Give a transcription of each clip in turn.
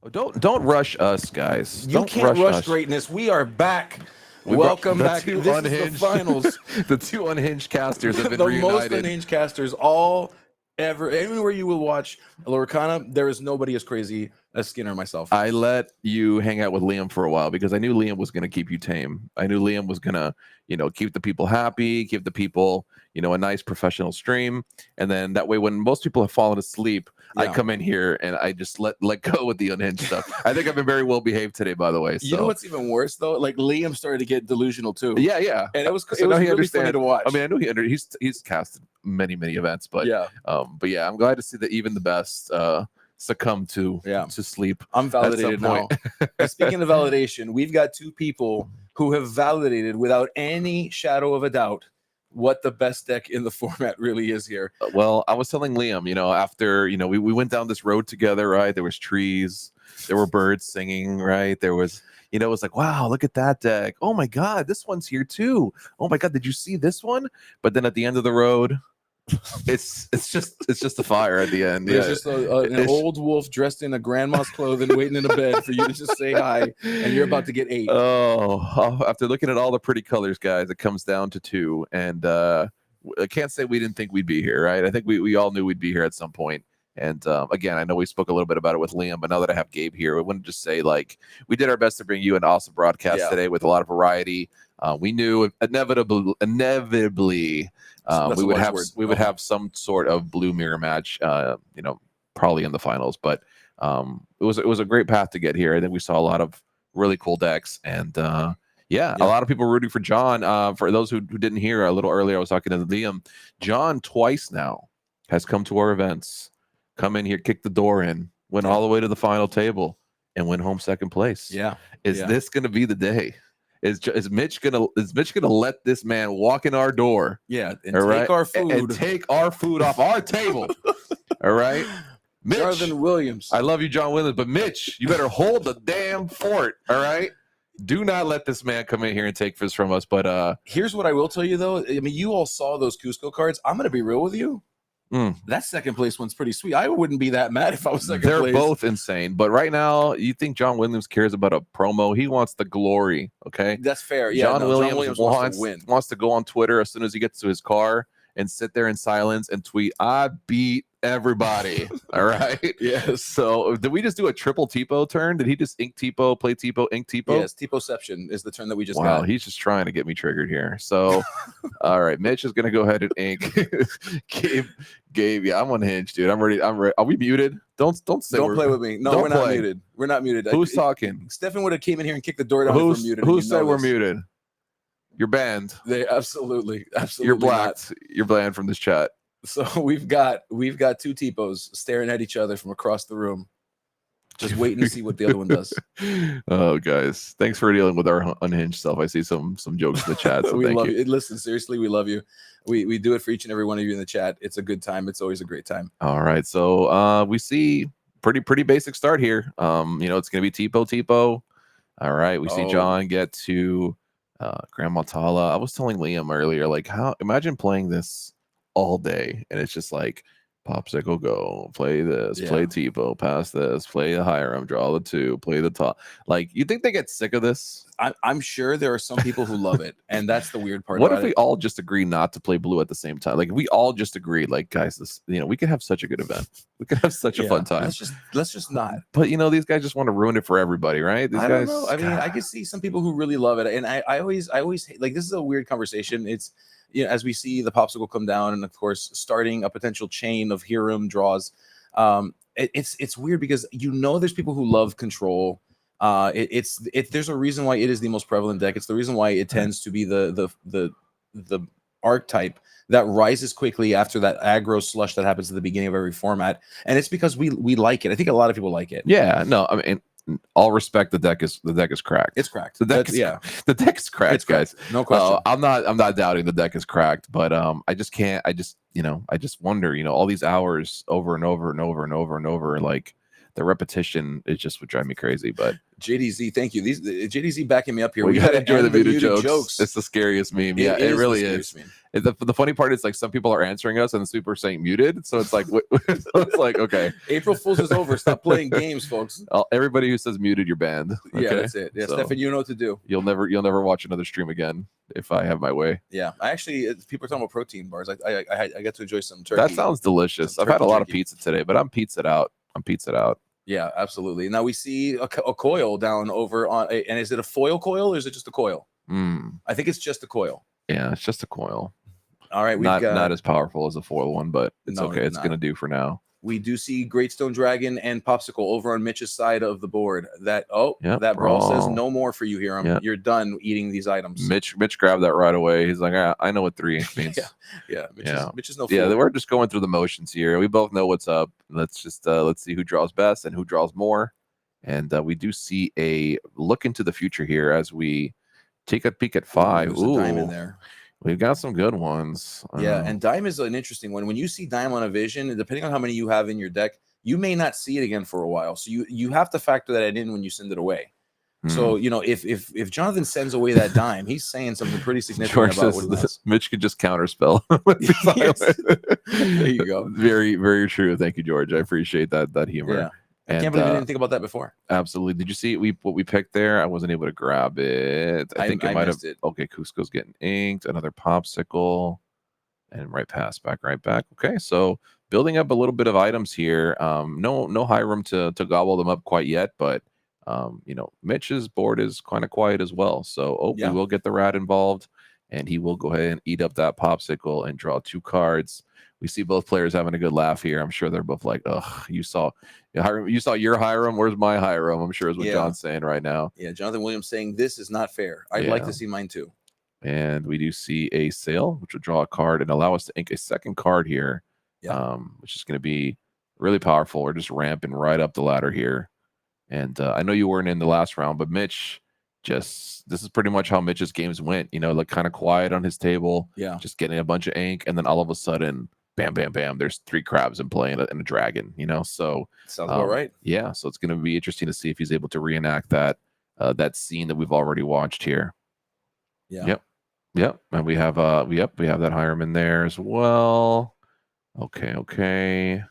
Oh, don't rush us, guys. You Don't can't rush rush us. greatness. We are back. We brought Welcome the back. two This is the unhinged, finals. the two unhinged casters have been The most reunited. unhinged casters all ever. Anywhere you will watch Lorcana, there is nobody as crazy as Skinner and myself. I let you hang out with Liam for a while because I knew Liam was going to keep you tame. I knew Liam was going to, keep the people happy, give the people, a nice professional stream. And then that way, when most people have fallen asleep, I Yeah. come in here and I just let go with the unhinged stuff. I think I've been very well behaved today, by the way. You know So what's even worse though? Like Liam started to get delusional too. yeah, yeah. And it was So now he really funny understands. to watch. I mean, I know he's casted many events, but yeah, yeah, I'm glad to see that even the best succumb to yeah. sleep. I'm At some validated now. point. And speaking of validation, we've got two people who have validated without any shadow of a doubt what the best deck in the format really is here. Well, I was telling Liam, after we went down this road together, right? There was trees, there were birds singing, right? There was, it was like, wow, look at that deck. Oh my God, this one's here too. Oh my God, did you see this one? But then at the end of the road, it's just a fire at the end. There's Yeah, just an old wolf dressed in a grandma's clothing waiting in a bed for you to just say hi, and you're about to get ate. After looking at all the pretty colors, guys, it comes down to two, and I can't say we didn't think we'd be here, right? I think we all knew we'd be here at some point. And again, I know we spoke a little bit about it with Liam, but now that I have Gabe here, I want to just say, like, we did our best to bring you an awesome broadcast today with a lot of variety. We knew inevitably we would have some sort of blue mirror match, probably in the finals. But it was a great path to get here. I think we saw a lot of really cool decks, and a lot of people rooting for John. For those who didn't hear a little earlier, I was talking to Liam. John twice now has come to our events, come in here, kick the door in, went all the way to the final table, and went home second place. Yeah, is this going to be the day? Is Mitch gonna let this man walk in our door? Yeah, and take our food and take our food off our table. All right. Mitch, Jonathan Williams. I love you, John Williams, but Mitch, you better hold the damn fort. All right. Do not let this man come in here and take this from us. But here's what I will tell you, though. I mean, you all saw those Cusco cards. I'm going to be real with you. That second place one's pretty sweet. I wouldn't be that mad if I was second place. They're both insane. But right now, you think John Williams cares about a promo? He wants the glory. Okay. That's fair. Yeah, John Williams wants to go on Twitter as soon as he gets to his car and sit there in silence and tweet, "I beat everybody." All right. Yes. So did we just do a triple Tipo turn? Did he just ink Tipo, play Tipo, ink Tipo? Yes, Tipoception is the turn that we just got. Wow, he's just trying to get me triggered here. So all right, Mitch is gonna go ahead and ink. Gabe, yeah, I'm unhinged, dude. I'm ready. Are we muted? Don't play with me. No, we're not muted. We're not muted. Who's talking? Stefan would have came in here and kicked the door down if we're muted. Who said we're muted? You're banned. They absolutely. You're blacked. You're banned from this chat. So we've got two Tipos staring at each other from across the room, just waiting to see what the other one does. Oh, guys, thanks for dealing with our unhinged stuff. I see some jokes in the chat. So we thank love you. Listen, seriously, we love you. We do it for each and every one of you in the chat. It's a good time. It's always a great time. All right, so we see pretty basic start here. It's gonna be Tipo. All right, we see John get to Grandma Tala. I was telling Liam earlier, like, imagine playing this all day, and it's just like Popsicle go, play this, play Tipo, pass this, play the Hiram, draw the two, play the top. Like, you think they get sick of this? I'm sure there are some people who love it, and that's the weird part. What if we all just agree not to play blue at the same time? Like, if we all just agree, like, guys, this, we could have such a good event. We could have such a fun time. Let's just not. But these guys just want to ruin it for everybody, right? These guys. Don't know. I mean, I can see some people who really love it, and I always like, this is a weird conversation. It's as we see the Popsicle come down, and of course starting a potential chain of Hiram draws. It's weird because there's people who love control. There's a reason why it is the most prevalent deck. It's the reason why it tends to be the archetype that rises quickly after that aggro slush that happens at the beginning of every format, and it's because we like it. I think a lot of people like it. Yeah, no, I mean, all respect, the deck is cracked. It's cracked. The deck is cracked, it's cracked, guys. No question. I'm not doubting the deck is cracked, but I just can't. I just wonder, all these hours over and over and over and over and over, like, the repetition is just would drive me crazy. But JDZ, thank you. These JDZ backing me up here. we gotta enjoy end the muted jokes. It's the scariest meme. Yeah, it really is. The funny part is like some people are answering us and the people are saying muted. So it's like it's like okay, April Fool's is over. Stop playing games, folks. Everybody who says muted, you're banned. Okay? Yeah, that's it. Yeah, so, Stefan, you know what to do. You'll never watch another stream again if I have my way. Yeah, I actually people are talking about protein bars. I got to enjoy some turkey. That sounds delicious. I've had a lot of pizza today, but I'm pizzaed out. Yeah, absolutely. Now we see a coil down over on, and is it a foil coil or is it just a coil? I think it's just a coil. Yeah, it's just a coil. All right, not as powerful as a foil one, but it's okay. It's gonna do for now. We do see Great Stone Dragon and Popsicle over on Mitch's side of the board. That brawl says no more for you, Hiram. Yep. You're done eating these items. Mitch grabbed that right away. He's like, I know what 3 ink means. Mitch is no fool. Yeah, we're just going through the motions here. We both know what's up. Let's just let's see who draws best and who draws more. And we do see a look into the future here as we take a peek at 5. There's a dime in there. We've got some good ones. Yeah, and dime is an interesting one. When you see dime on a vision, depending on how many you have in your deck, you may not see it again for a while. So you have to factor that in when you send it away. So if Jonathan sends away that dime, he's saying something pretty significant about what he wants. Mitch could just counterspell. There you go. Very, very true. Thank you, George. I appreciate that humor. Yeah. I can't believe we didn't think about that before. Absolutely. Did you see what we picked there? I wasn't able to grab it. I think it might have. Okay, Cusco's getting inked. Another popsicle, and back right back. Okay, so building up a little bit of items here. No high room to gobble them up quite yet, but Mitch's board is kind of quiet as well. So we will get the rat involved, and he will go ahead and eat up that popsicle and draw 2 cards. We see both players having a good laugh here. I'm sure they're both like, "Ugh, you saw your Hiram. Where's my Hiram?" I'm sure is what John's saying right now. Yeah, Jonathan Williams saying this is not fair. I'd like to see mine too. And we do see a sale, which will draw a card and allow us to ink a second card here, which is going to be really powerful. We're just ramping right up the ladder here. And I know you weren't in the last round, but Mitch this is pretty much how Mitch's games went. Like kind of quiet on his table, just getting a bunch of ink, and then all of a sudden, bam, bam, bam, there's 3 crabs in play and a dragon, so sounds about right. Yeah, so it's going to be interesting to see if he's able to reenact that scene that we've already watched here. Yep, and we have that Hiram in there as well. Okay,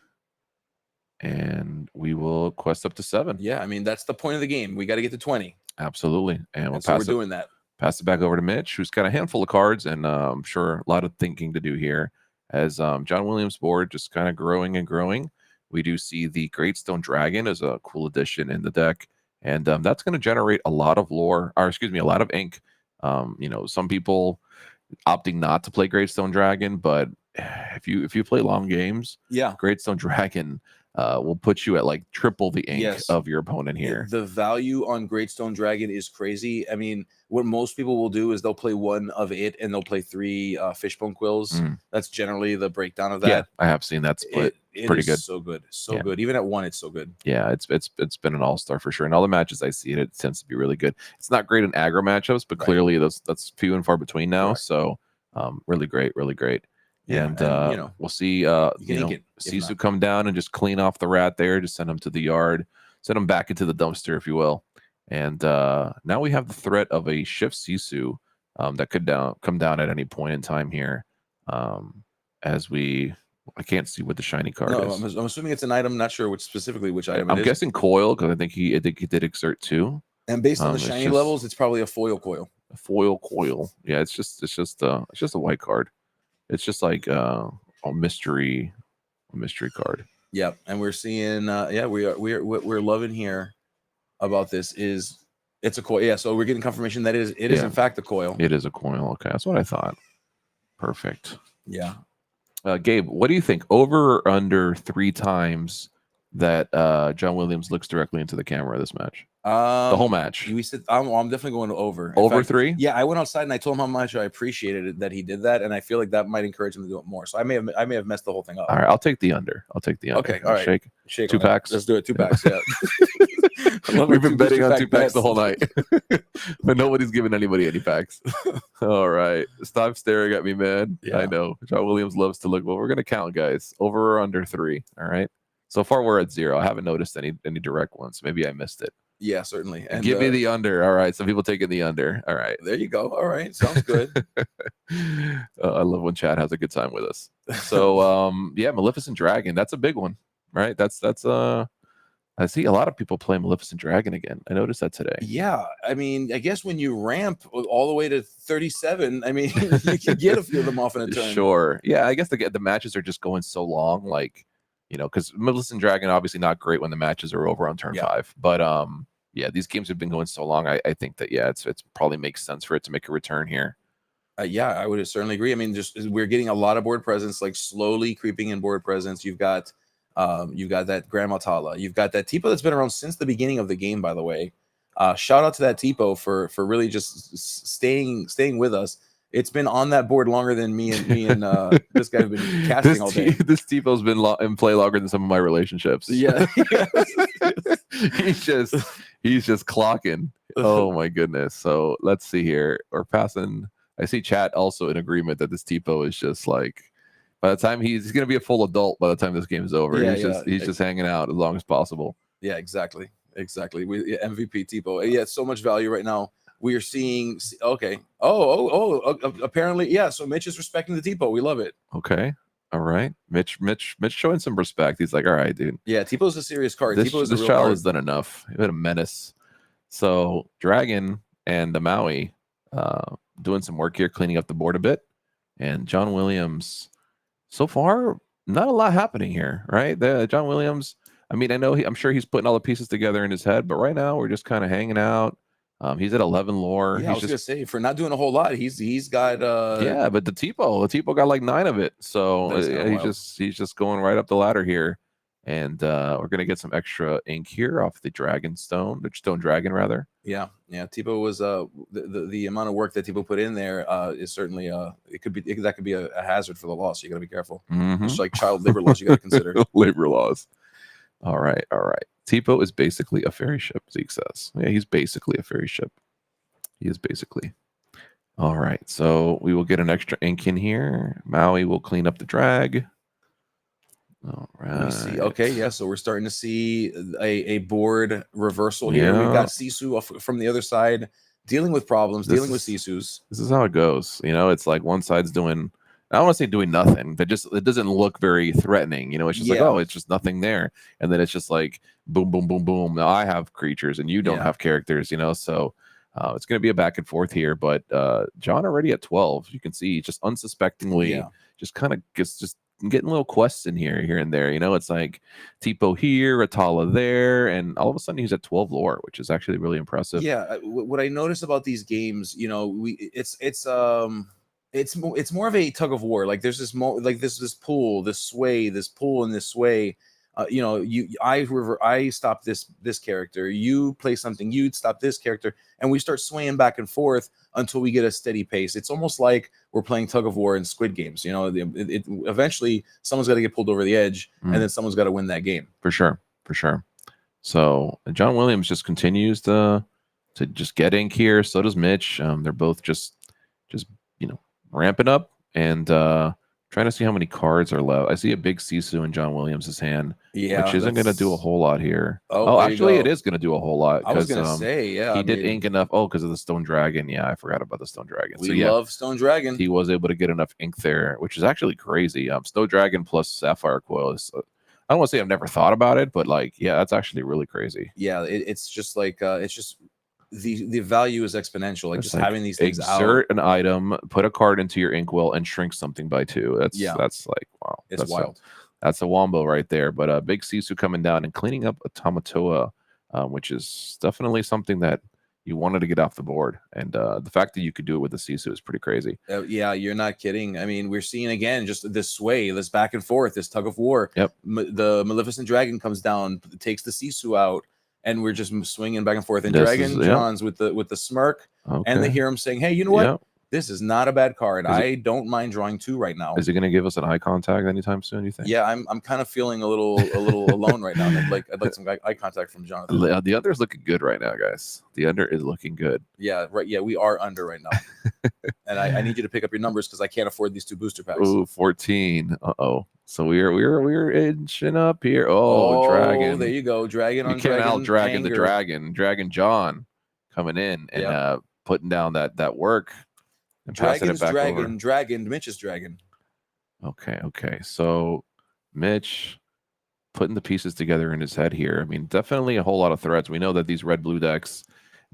and we will quest up to 7. Yeah, I mean that's the point of the game. We got to get to 20. Absolutely, and we're doing that. Pass it back over to Mitch, who's got a handful of cards, and I'm sure a lot of thinking to do here. As John Williams' board just kind of growing and growing, we do see the Great Stone Dragon as a cool addition in the deck, and that's going to generate a lot of a lot of ink. Some people opting not to play Great Stone Dragon, but if you play long games, Great Stone Dragon will put you at like triple the ink of your opponent here. The value on Great Stone Dragon is crazy. I mean, what most people will do is they'll play 1 of it and they'll play 3 fishbone quills. That's generally the breakdown of that. Yeah, I have seen that split. It pretty is good. So good. So good. Even at 1, it's so good. Yeah, it's been an all-star for sure. And all the matches I see it tends to be really good. It's not great in aggro matchups, but clearly that's few and far between now. Right. So really great. Yeah, and we'll see Sisu come down and just clean off the rat there, just send him to the yard, send him back into the dumpster, if you will. And now we have the threat of a shift Sisu that could come down at any point in time here. I can't see what the shiny card is. I'm assuming it's an item. Not sure which item. I'm guessing coil because I think he did exert 2. And based on the shiny levels, it's probably a foil coil. A foil coil. Yeah, it's just a white card. It's just like a mystery card. Yeah, and we're seeing we're loving here about this is it's a coil. Yeah, so we're getting confirmation that it is in fact a coil. It is a coil. Okay, that's what I thought. Perfect. Yeah. Gabe, what do you think? Over or under 3 times that John Williams looks directly into the camera this match? The whole match. We said I'm definitely going over. In fact, 3? Yeah, I went outside and I told him how much I appreciated it that he did that, and I feel like that might encourage him to do it more. So I may have messed the whole thing up. All right, I'll take the under. Okay, all right. Shake 2 packs. Let's do it. 2 packs. Yeah. We've been betting on 2 packs the whole night, but nobody's giving anybody any packs. All right, stop staring at me, man. Yeah. I know John Williams loves to look. Well, we're gonna count, guys. Over or under 3. All right. So far, we're at 0. I haven't noticed any direct ones. Maybe I missed it. Yeah, certainly. And give me the under. All right. Some people taking the under. All right. there you go. All right, sounds good. I love when Chad has a good time with us. So yeah, Maleficent Dragon. That's a big one, right? That's I see a lot of people play Maleficent Dragon again. I noticed that today. Yeah, I mean, I guess when you ramp all the way to 37, I mean, you can get a few of them off in a turn. Sure. Yeah, I guess the matches are just going so long, like, you know, because Maleficent Dragon obviously not great when the matches are over on turn 5. But yeah, these games have been going so long. I think that it's probably makes sense for it to make a return here. Yeah, I would certainly agree. I mean, just we're getting a lot of board presence, like slowly creeping in board presence. You've got that Grandma Tala. You've got that Tipo that's been around since the beginning of the game, by the way. Shout out to that Tipo for really just staying with us. It's been on that board longer than me and this guy have been casting all day. This Tipo's been in play longer than some of my relationships. Yeah, he's just clocking. Oh my goodness. So let's see here. We're passing. I see chat also in agreement that this Tipo is just like, by the time he's going to be a full adult by the time this game is over. Yeah, he's just hanging out as long as possible. Yeah, exactly. MVP Tipo. Yeah, so much value right now. We are seeing. Okay. Apparently, yeah. So Mitch is respecting the Tipo. We love it. Okay. All right. Mitch showing some respect. He's like, all right, dude. Yeah, Tipo's a serious card. This Tipo child has done enough. He's been a menace. So Dragon and the Maui doing some work here, cleaning up the board a bit. And John Williams, so far, not a lot happening here, right? John Williams, I mean, I know I'm sure he's putting all the pieces together in his head, but right now we're just kind of hanging out. He's at 11 lore. Yeah, I was gonna say, for not doing a whole lot, he's got yeah, but the Tipo got like 9 of it. So he's just going right up the ladder here. And we're gonna get some extra ink here off the Stone Dragon rather. Yeah. Tipo was the amount of work that Tipo put in there is certainly that could be a hazard for the law. So you gotta be careful. Just like child labor laws, you gotta consider. Labor laws. All right. Tipo is basically a fairy ship, Zeke says. Yeah, he's basically a fairy ship. He is basically. All right. So we will get an extra ink in here. Maui will clean up the drag. All right. Let me see. Okay, yeah. So we're starting to see a board reversal here. We've got Sisu from the other side dealing with problems, dealing with Sisus. This is how it goes. You know, it's like one side's doing, I don't want to say doing nothing. It doesn't look very threatening. You know, it's just like, oh, it's just nothing there. And then it's just like boom, boom, boom, boom. Now I have creatures and you don't have characters, you know. So it's going to be a back and forth here. But John already at 12. You can see just unsuspectingly just kind of just getting little quests in here and there. You know, it's like Tipo here, Atala there, and all of a sudden he's at 12 lore, which is actually really impressive. Yeah, what I notice about these games, you know, it's more of a tug of war. Like there's this this pull, this sway, this pull and this sway. You know, I stop this character, you play something, you'd stop this character, and we start swaying back and forth until we get a steady pace. It's almost like we're playing tug of war in Squid Games. You know, eventually someone's got to get pulled over the edge, and then someone's got to win that game. For sure. So John Williams just continues to just get ink here. So does Mitch. They're both just you know, ramping up and trying to see how many cards are left. I see a big Sisu in John Williams' hand, which isn't going to do a whole lot here. Oh, actually, it is going to do a whole lot. I was going to say, he did ink enough. Oh, because of the Stone Dragon. Yeah, I forgot about the Stone Dragon. We love Stone Dragon. He was able to get enough ink there, which is actually crazy. Stone Dragon plus Sapphire Coil is. I don't want to say I've never thought about it, but like, yeah, that's actually really crazy. Yeah, it's just like it's just. The value is exponential. Like just having these things exert an item, put a card into your inkwell, and shrink something by 2. That's like wow. It's wild. That's a wombo right there. But big Sisu coming down and cleaning up a Tamatoa, which is definitely something that you wanted to get off the board. And the fact that you could do it with the Sisu is pretty crazy. Yeah, you're not kidding. I mean, we're seeing again just this sway, this back and forth, this tug of war. Yep. The Maleficent Dragon comes down, takes the Sisu out. And we're just swinging back and forth. And Dragon John's with the smirk, and they hear him saying, "Hey, you know what? This is not a bad card. I don't mind drawing 2 right now." Is he going to give us an eye contact anytime soon? You think? Yeah, I'm kind of feeling a little alone right now. I'd like some eye contact from Jonathan. The under is looking good right now, guys. The under is looking good. Yeah, right. Yeah, we are under right now, and I need you to pick up your numbers because I can't afford these 2 booster packs. Ooh, 14. So we're inching up here. Oh, Oh, there dragon! you go. Dragon You on can't out dragon dragon the anger. dragon. Dragon John coming in and Yeah. putting down that work and passing it Dragon's back over. dragon, dragon, Mitch's dragon. Okay. So Mitch putting the pieces together in his head here. I mean, definitely a whole lot of threats. We know that these red blue decks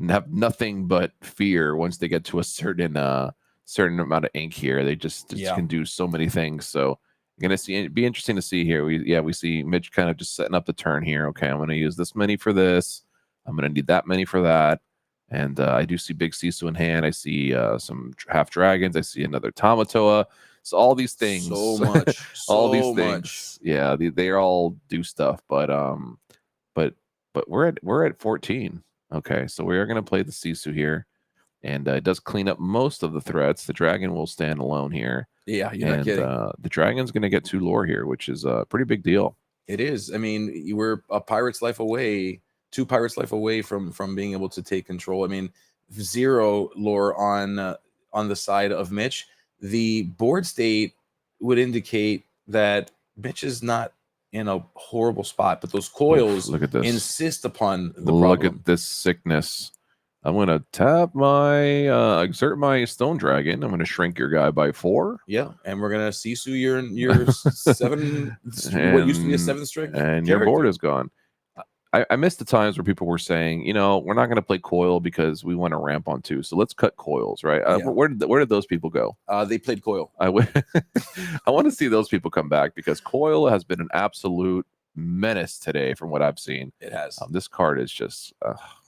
have nothing but fear once they get to a certain amount of ink here. They just Yeah. can do so many things. So you're gonna see it'd be interesting to see here. We see Mitch kind of just setting up the turn here. Okay, I'm gonna use this many for this. I'm gonna need that many for that. And I do see big Sisu in hand. I see some half dragons. I see another Tamatoa. So all these things, So much. all these So much. things, yeah, they all do stuff. But we're at 14. Okay, so we are gonna play the Sisu here, and it does clean up most of the threats. The dragon will stand alone here, Yeah, you're not and kidding. the dragon's gonna get 2 lore here, which is a pretty big deal. It is. I mean, you were a pirate's life away, 2 pirates' life away from being able to take control. I mean, 0 lore on the side of Mitch. The board state would indicate that Mitch is not in a horrible spot, but those Oof, coils look at this. insist upon the Look problem. at this sickness. I'm gonna tap my exert my stone dragon. I'm gonna shrink your guy by 4. Yeah, and we're gonna Sisu your 7, what used to be a 7th strike and your board character. is gone. I missed the times where people were saying, we're not going to play coil because we want to ramp on 2. So let's cut coils, right? Yeah. Where did those people go? They played coil. I want to see those people come back because coil has been an absolute menace today from what I've seen. It has. This card is just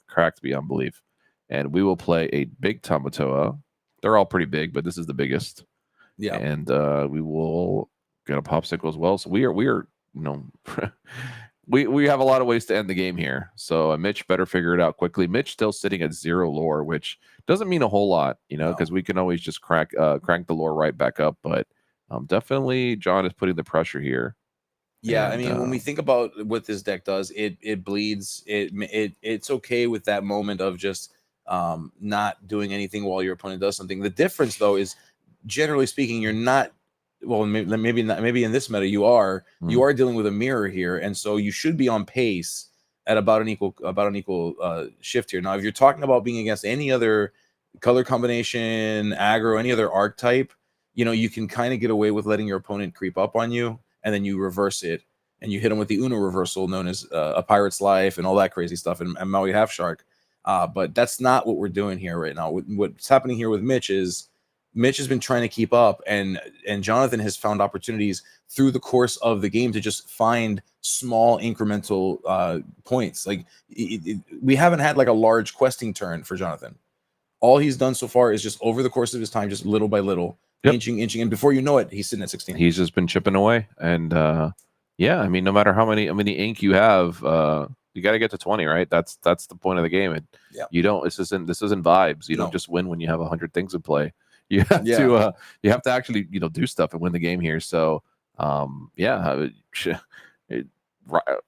cracked beyond belief. And we will play a big Tamatoa. They're all pretty big, but this is the biggest. Yeah. And we will get a popsicle as well. So we are we have a lot of ways to end the game here. So Mitch better figure it out quickly. Mitch still sitting at 0 lore, which doesn't mean a whole lot, because we can always just crank the lore right back up. But definitely John is putting the pressure here. Yeah, And, I mean, when we think about what this deck does, it bleeds. It's okay with that moment of just not doing anything while your opponent does something. The difference, though, is generally speaking, you're not. Well, maybe not. Maybe in this meta, you are dealing with a mirror here, and so you should be on pace at about an equal shift here. Now, if you're talking about being against any other color combination, aggro, any other archetype, you can kind of get away with letting your opponent creep up on you, and then you reverse it, and you hit them with the Uno reversal, known as a pirate's life, and all that crazy stuff, and Maui Half Shark. But that's not what we're doing here right now. What's happening here with Mitch is Mitch has been trying to keep up, and Jonathan has found opportunities through the course of the game to just find small incremental points. Like we haven't had like a large questing turn for Jonathan. All he's done so far is just over the course of his time, just little by little, inching, and before you know it, he's sitting at 16. He's just been chipping away, and yeah, I mean, no matter how many ink you have, you got to get to 20, right? That's the point of the game. And you don't. This isn't vibes. You don't just win when you have 100 things in play. You have to actually do stuff and win the game here. So I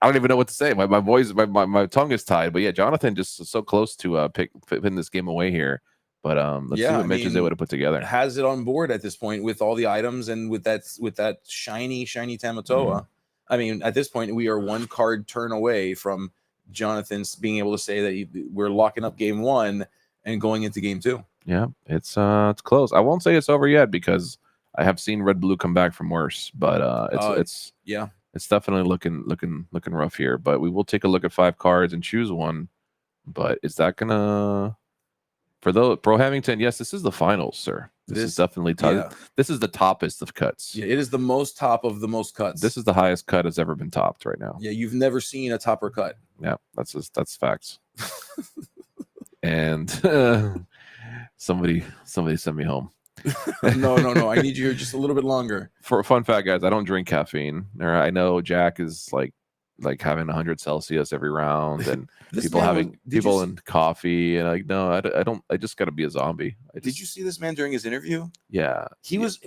don't even know what to say. My voice, my tongue is tied. But yeah, Jonathan just so close to putting this game away here. But let's see what Mitch is able to put together. Has it on board at this point with all the items and with that shiny Tamatoa. I mean, at this point, we are 1 card turn away from Jonathan's being able to say that we're locking up game 1 and going into game 2. Yeah, it's close. I won't say it's over yet because I have seen red blue come back from worse, but it's definitely looking rough here. But we will take a look at 5 cards and choose one. But is that gonna for the Pro Hamilton? Yes, this is the finals, sir. This is definitely top. Yeah. This is the toppest of cuts. Yeah, it is the most top of the most cuts. This is the highest cut has ever been topped right now. Yeah, you've never seen a topper cut. Yeah, that's facts. And somebody send me home. No. I need you here just a little bit longer. For a fun fact, guys, I don't drink caffeine. I know Jack is like having 100 Celsius every round, and people in coffee, and no, I don't. I just got to be a zombie. Did you see this man during his interview? Yeah, he was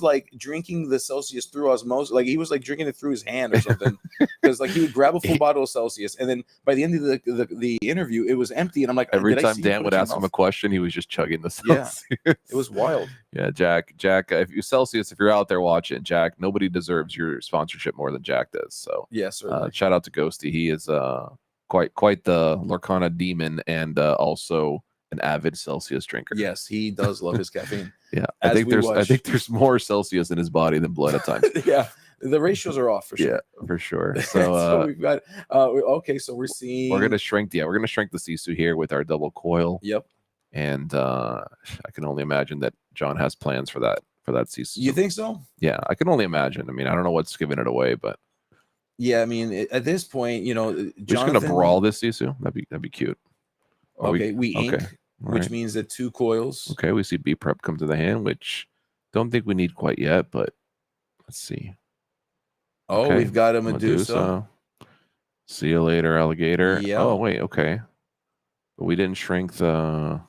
like drinking the Celsius through osmosis, like he was like drinking it through his hand or something, because like he would grab a full bottle of Celsius, and then by the end of the interview it was empty, and I'm like, every did I time see you Dan put would it to your ask him a mouth? question, he was just chugging the Yeah. Celsius. It was wild. Yeah, Jack, if you Celsius, if you're out there watching, Jack, nobody deserves your sponsorship more than Jack does. So Yeah, certainly. shout out to Ghosty. He is quite the Lorcana demon, and also an avid Celsius drinker. Yes, he does love his caffeine. Yeah, I think there's more Celsius in his body than blood at times. Yeah, the ratios are off for sure. Yeah, for sure. So, so we've got okay, so we're seeing we're gonna shrink the Sisu here with our double coil. Yep. And I can only imagine that John has plans for that Sisu. You think so? Yeah, I can only imagine. I mean, I don't know what's giving it away, but yeah, I mean, at this point, you know, we're just Jonathan, gonna brawl this Sisu. That'd be cute. Okay, we ink, okay, which right. means that 2 coils. Okay, we see B prep come to the hand, which don't think we need quite yet, but let's see. Oh, Okay, we've got a Medusa. See you later, alligator. Yeah. Oh wait, okay, but we didn't shrink the.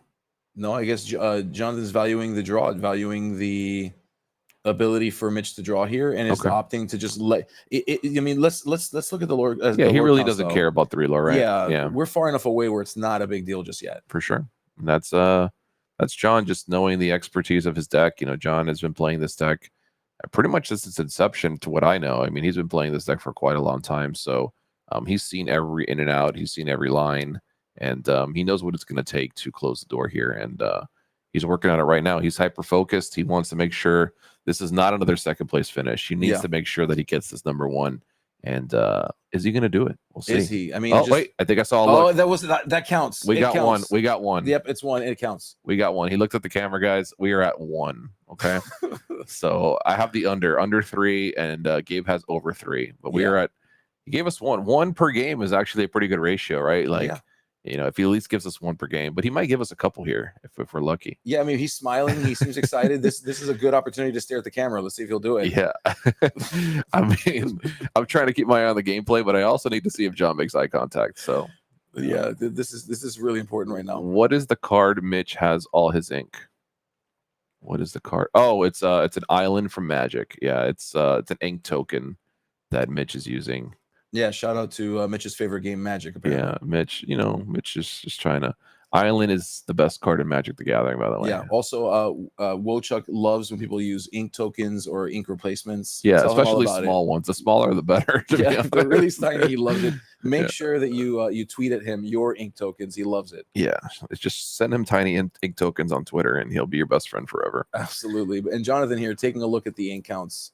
No, I guess Jonathan's valuing the draw, valuing the ability for Mitch to draw here, and is opting to just let it. I mean, let's look at the Lord. Yeah, he really doesn't care about the reload, right? Yeah, we're far enough away where it's not a big deal just yet. For sure. And that's John just knowing the expertise of his deck. You know, John has been playing this deck pretty much since its inception, to what I know. I mean, he's been playing this deck for quite a long time, so he's seen every in and out. He's seen every line, and he knows what it's going to take to close the door here. And he's working on it right now. He's hyper focused. He wants to make sure this is not another second place finish. He needs to make sure that he gets this number 1. And is he going to do it? We'll see. Is he? I mean, wait, I think I saw a look. Oh, that counts. We got one. We got one. Yep, it's 1. It counts. We got 1. He looked at the camera, guys. We are at 1. Okay. So I have the under 3, and Gabe has over 3. But we are at. He gave us 1 per game is actually a pretty good ratio, right? Like, you know, if he at least gives us 1 per game, but he might give us a couple here if we're lucky. Yeah, I mean, he's smiling. He seems excited. This is a good opportunity to stare at the camera. Let's see if he'll do it. Yeah. I mean, I'm trying to keep my eye on the gameplay, but I also need to see if John makes eye contact. So, yeah, this is really important right now. What is the card Mitch has all his ink? What is the card? Oh, it's an island from Magic. Yeah, it's an ink token that Mitch is using. Yeah, shout out to Mitch's favorite game, Magic. Apparently. Yeah, Mitch. You know, Mitch is just trying to. Island is the best card in Magic the Gathering, by the way. Yeah. Also, Wochuk loves when people use ink tokens or ink replacements. Yeah, especially small ones. The smaller, the better. Yeah, they're really tiny. He loves it. Make sure that you tweet at him your ink tokens. He loves it. Yeah, it's just send him tiny ink tokens on Twitter, and he'll be your best friend forever. Absolutely. And Jonathan here taking a look at the ink counts.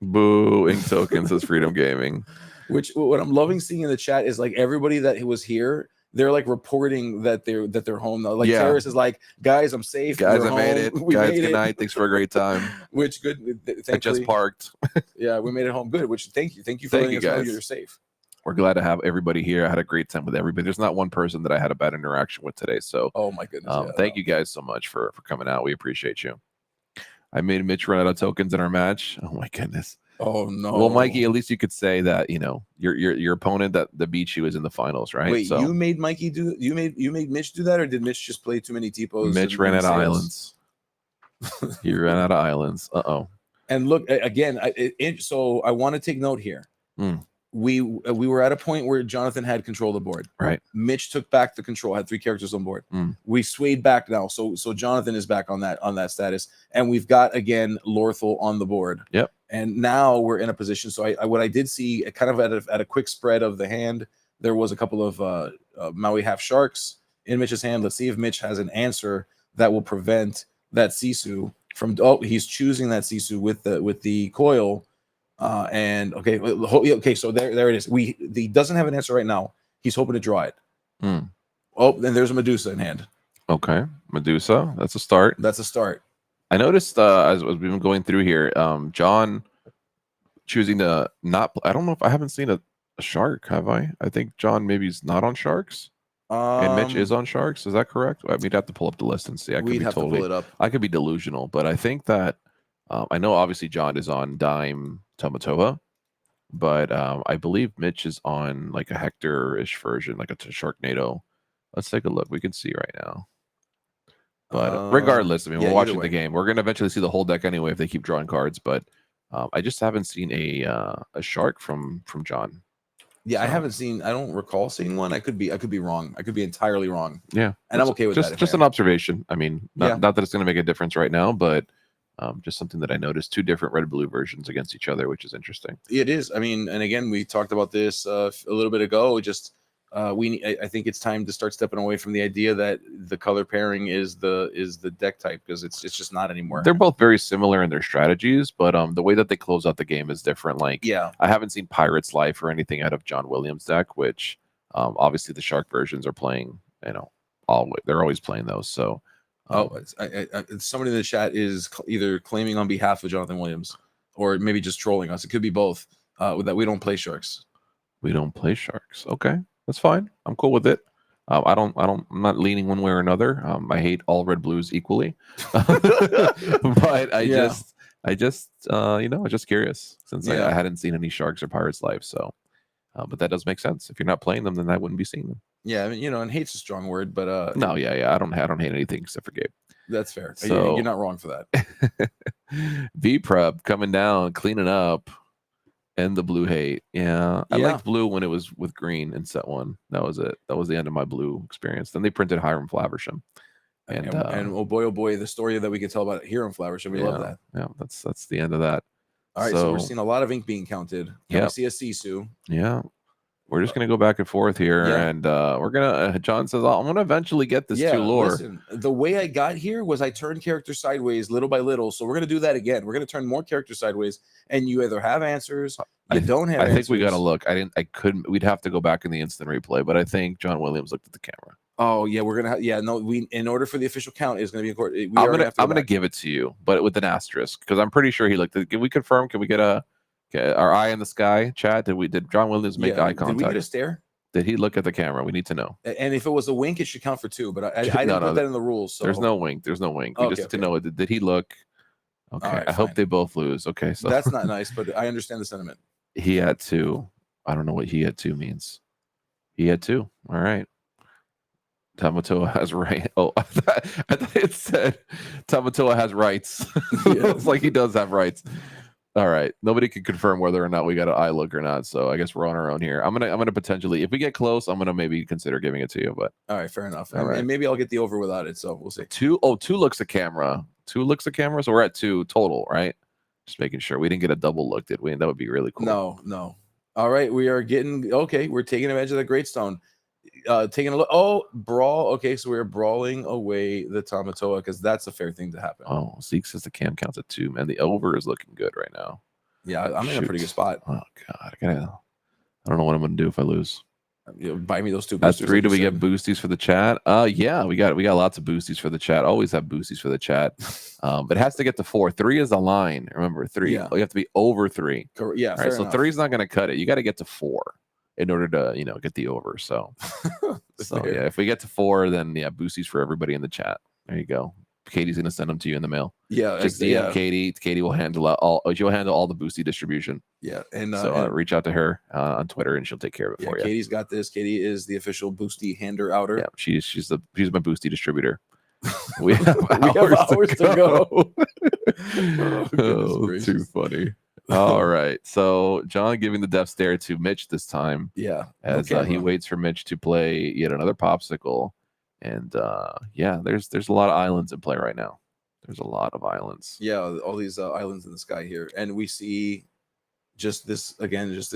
Boo, ink tokens says Freedom Gaming. Which what I'm loving seeing in the chat is like everybody that was here, they're like reporting that they're home now. Like Terrace is like, guys, I'm safe. Guys, I made it. Guys, good night. Thanks for a great time. Which good. I just parked. Yeah, we made it home. Good. Which thank you for letting us know you're safe. We're glad to have everybody here. I had a great time with everybody. There's not one person that I had a bad interaction with today. So, oh my goodness, thank you guys so much for coming out. We appreciate you. I made Mitch run out of tokens in our match. Oh my goodness. Oh no. Well, Mikey, at least you could say that, you know, your opponent that beat you is in the finals, right? Wait, so you made Mikey do you made Mitch do that, or did Mitch just play too many T-pos? Mitch ran out of islands. He ran out of islands. Uh-oh. And look again, so I want to take note here. We were at a point where Jonathan had control of the board. Right. Mitch took back the control, had 3 characters on board. We swayed back now. So Jonathan is back on that status. And we've got again Lorthel on the board. Yep. And now we're in a position. So what I did see kind of at a quick spread of the hand, there was a couple of Maui half sharks in Mitch's hand. Let's see if Mitch has an answer that will prevent that Sisu from he's choosing that Sisu with the coil. And okay, so there it is. He doesn't have an answer right now. He's hoping to draw it. Oh, then there's a Medusa in hand. Okay, Medusa. That's a start. That's a start. I noticed as we've been going through here, John choosing to not. I don't know if I haven't seen a shark. Have I? I think John maybe is not on sharks. And Mitch is on sharks. Is that correct? We'd have to pull up the list and see. We'd have to pull it up. I could be delusional, but I think that I know obviously John is on Dime Tamatoa, but I believe Mitch is on like a Hector-ish version, like a Sharknado. Let's take a look. We can see right now. But regardless, I mean, Yeah, we're either watching the way. game. We're gonna eventually see the whole deck anyway if they keep drawing cards. But I just haven't seen a shark from John. Yeah, I So haven't seen. I don't recall seeing one. I could be wrong. I could be entirely wrong. yeah, And I'm okay with that. If just I an am. observation. I mean, Yeah. not that it's gonna make a difference right now, but just something that I noticed. Two different red blue versions against each other, which is interesting. It is. I mean, and again, we talked about this a little bit ago. Just I think it's time to start stepping away from the idea that the color pairing is the deck type, because it's just not anymore. They're both very similar in their strategies, but the way that they close out the game is different. Like, Yeah. I haven't seen Pirate's Life or anything out of John Williams' deck, which obviously the Shark versions are playing. They're always playing those. So Somebody in the chat is either claiming on behalf of Jonathan Williams or maybe just trolling us. It could be both. That we don't play Sharks. we don't play Sharks. Okay, that's fine. I'm cool with it. I'm not leaning one way or another. I hate all red blues equally, but I just curious since I hadn't seen any Sharks or Pirates Life. So, but that does make sense. If you're not playing them, then I wouldn't be seeing them. Yeah, I mean, and hate's a strong word, but no, yeah, I don't hate anything except for Gabe. That's fair. So you're not wrong for that. V Prep coming down, cleaning up, and the blue hate. Yeah, I liked blue when it was with green in set one. That was it. That was the end of my blue experience. Then they printed Hiram Flaversham. And oh boy, the story that we could tell about Hiram Flaversham. We love that. Yeah, that's the end of that. All right, so we're seeing a lot of ink being counted. We see a Sisu. Yeah. We're just gonna go back and forth here, and we're gonna. John says, "I'm gonna eventually get this to lore." Listen, the way I got here was I turned characters sideways little by little. So we're gonna do that again. We're gonna turn more characters sideways, and you either have answers, you don't have. I think we gotta look. I couldn't. We'd have to go back in the instant replay, but I think John Williams looked at the camera. Oh yeah, we're gonna. No, we in order for the official count is gonna be in court. I'm gonna give it to you, but with an asterisk, because I'm pretty sure he looked. Can we confirm? Can we get our eye in the sky? Chat. Did John Williams make eye contact? Did we get a stare? Did he look at the camera? We need to know. And if it was a wink, it should count for two. But I didn't put that in the rules. So there's no wink. There's no wink. We just to know. Did he look? Okay. Right, I hope they both lose. Okay. So that's not nice, but I understand the sentiment. He had two. I don't know what he had two means. He had two. All right. Tamatoa has right. Oh, I thought it said Tamatoa has rights. It's like he does have rights. All right. Nobody can confirm whether or not we got an eye look or not. So I guess we're on our own here. I'm gonna potentially, if we get close, I'm gonna maybe consider giving it to you. But all right, fair enough. And maybe I'll get the over without it. So we'll see. Two looks at camera. Two looks at camera. So we're at two total, right? Just making sure we didn't get a double look, did we? That would be really cool. No. All right, we are getting okay. We're taking advantage of the great stone. Taking a look. Oh, brawl. Okay, so we're brawling away the Tamatoa because that's a fair thing to happen. Oh, Zeke says the cam counts at 2. Man, the over is looking good right now. Yeah, I'm in a pretty good spot. Oh God, I don't know what I'm gonna do if I lose. Buy me those 2 boosters. At 3, do we get boosties for the chat? Yeah, we got lots of boosties for the chat. Always have boosties for the chat. But it has to get to 4. 3 is the line. Remember, 3. You have to be over 3. Yeah. All right, so 3 is not gonna cut it. You got to get to 4 in order to get the over. So yeah, if we get to 4, then boosties for everybody in the chat. There you go. Katie's gonna send them to you in the mail. Yeah, just DM Katie. Katie will handle all. She'll handle all the boosty distribution. Yeah, and so reach out to her on Twitter and she'll take care of it for you. Katie's got this. Katie is the official boosty hander outer. Yeah, she's my boosty distributor. We have hours to go. Oh, too funny. All right, so John giving the death stare to Mitch this time. Yeah, as he waits for Mitch to play yet another popsicle. And there's a lot of islands in play right now. There's a lot of islands. Yeah, all these islands in the sky here, and we see just this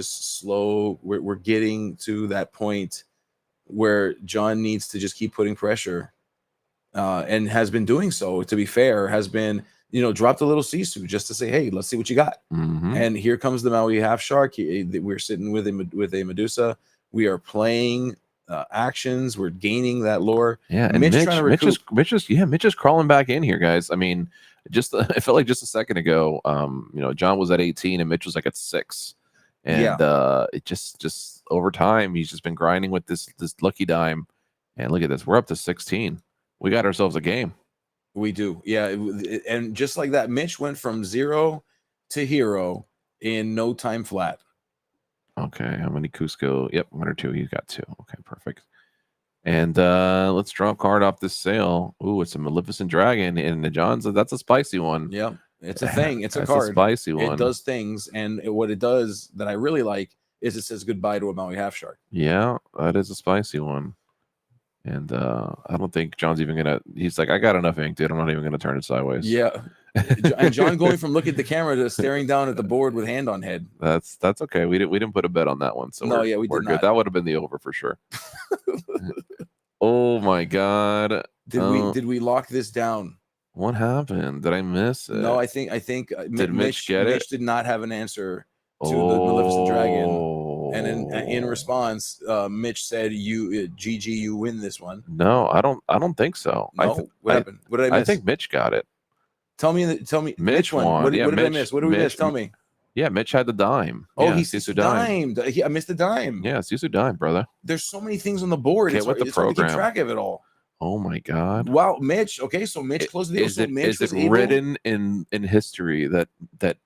slow. We're getting to that point where John needs to just keep putting pressure, and has been doing so. To be fair, has been dropped a little Sisu just to say, hey, let's see what you got. And here comes the Maui half shark. We're sitting with a Medusa. We are playing. Actions, we're gaining that lore. Yeah, and Mitch is crawling back in here, guys. I mean, it felt like just a second ago, John was at 18 and Mitch was like at 6, and it just over time he's just been grinding with this lucky dime, and look at this, we're up to 16. We got ourselves a game. We do, yeah, and just like that, Mitch went from 0 to hero in no time flat. Okay, how many Cusco? Yep, 1 or 2. He's got 2. Okay, perfect. And let's draw a card off this sale. Ooh, it's a Maleficent Dragon, and the John's. That's a spicy one. Yeah, it's a thing. It's a That's card. a spicy one. It does things, and what it does that I really like is it says goodbye to a Maui Half Shark. Yeah, that is a spicy one. And I don't think John's even gonna. He's like, I got enough ink, dude. I'm not even gonna turn it sideways. Yeah, and John going from looking at the camera to staring down at the board with hand on head. That's okay. We didn't put a bet on that one, so No, we're we did good. not. That would have been the over for sure. Oh my god! Did we lock this down? What happened? Did I miss it? No, I think Did Mitch get it? Mitch did not have an answer to the Maleficent Dragon, and in response, Mitch said, "You, GG, you win this one." No, I don't think so. No, what happened? What did I miss? I think Mitch got it. Tell me. Mitch one. won. What Yeah, did I miss? What did we miss? Tell me. Yeah, Mitch had the dime. Oh, yeah, he Sisu dimed. I missed the dime. Yeah, Sisu dime, brother. There's so many things on the board. Get with the it's hard to program. keep track of it all. Oh my god! Wow, Mitch. Okay, so Mitch closed the deal. Is it written in history that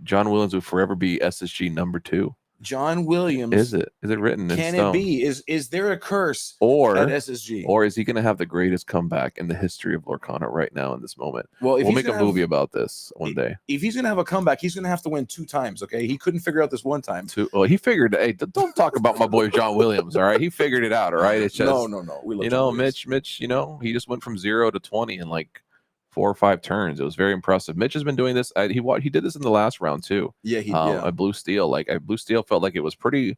John Williams will forever be SSG number 2? John Williams. Is it written in Can stone? it be? Is there a curse or at SSG? Or is he going to have the greatest comeback in the history of Lorcana right now in this moment? Well, we'll make a movie about this one day. If he's going to have a comeback, he's going to have to win 2 times. Okay, he couldn't figure out this one time. Well, he figured. Hey, don't talk about my boy John Williams. All right, he figured it out. All right, it's just no. We love Mitch. You know, he just went from 0 to 20 in like 4 or 5 turns. It was very impressive. Mitch has been doing this. He did this in the last round too. Yeah, at Blue Steel. Blue Steel felt like it was pretty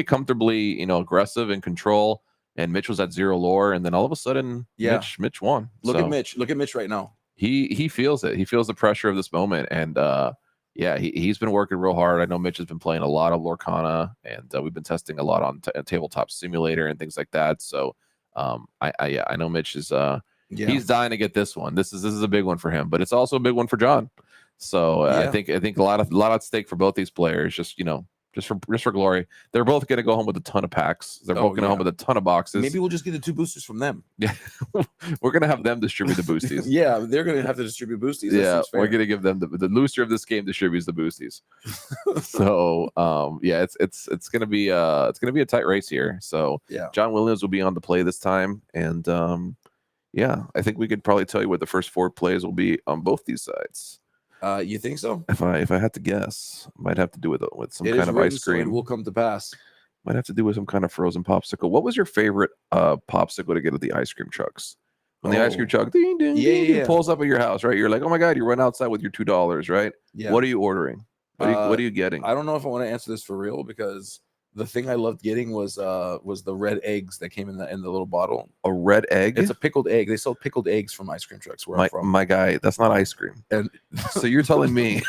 comfortably, aggressive in control. And Mitch was at 0 lore, and then all of a sudden, Mitch won. Look at Mitch. Look at Mitch right now. He feels it. He feels the pressure of this moment, and he's been working real hard. I know Mitch has been playing a lot of Lorcana, and we've been testing a lot on Tabletop Simulator and things like that. So I know Mitch is he's dying to get this one. This is a big one for him, but it's also a big one for John. So I think a lot at stake for both these players. Just for glory. They're both going to go home with a ton of packs. They're both going to home with a ton of boxes. Maybe we'll just get the 2 boosters from them. Yeah, we're going to have them distribute the boosties. Yeah, they're going to have to distribute boosties. Yeah, we're going to give them the loser of this game distributes the boosties. So it's going to be a tight race here. So John Williams will be on the play this time, and I think we could probably tell you what the first 4 plays will be on both these sides. You think so? If I had to guess, might have to do with some kind of ice cream. So it will come to pass. Might have to do with some kind of frozen popsicle. What was your favorite popsicle to get at the ice cream trucks? When the ice cream truck ding, ding, ding, pulls up at your house, right? You're like, oh my god, you run outside with your $2, right? Yeah. What are you ordering? What are you getting? I don't know if I want to answer this for real, because the thing I loved getting was the red eggs that came in the little bottle. A red egg? It's a pickled egg. They sell pickled eggs from ice cream trucks where I'm from. My guy, that's not ice cream. And so you're telling me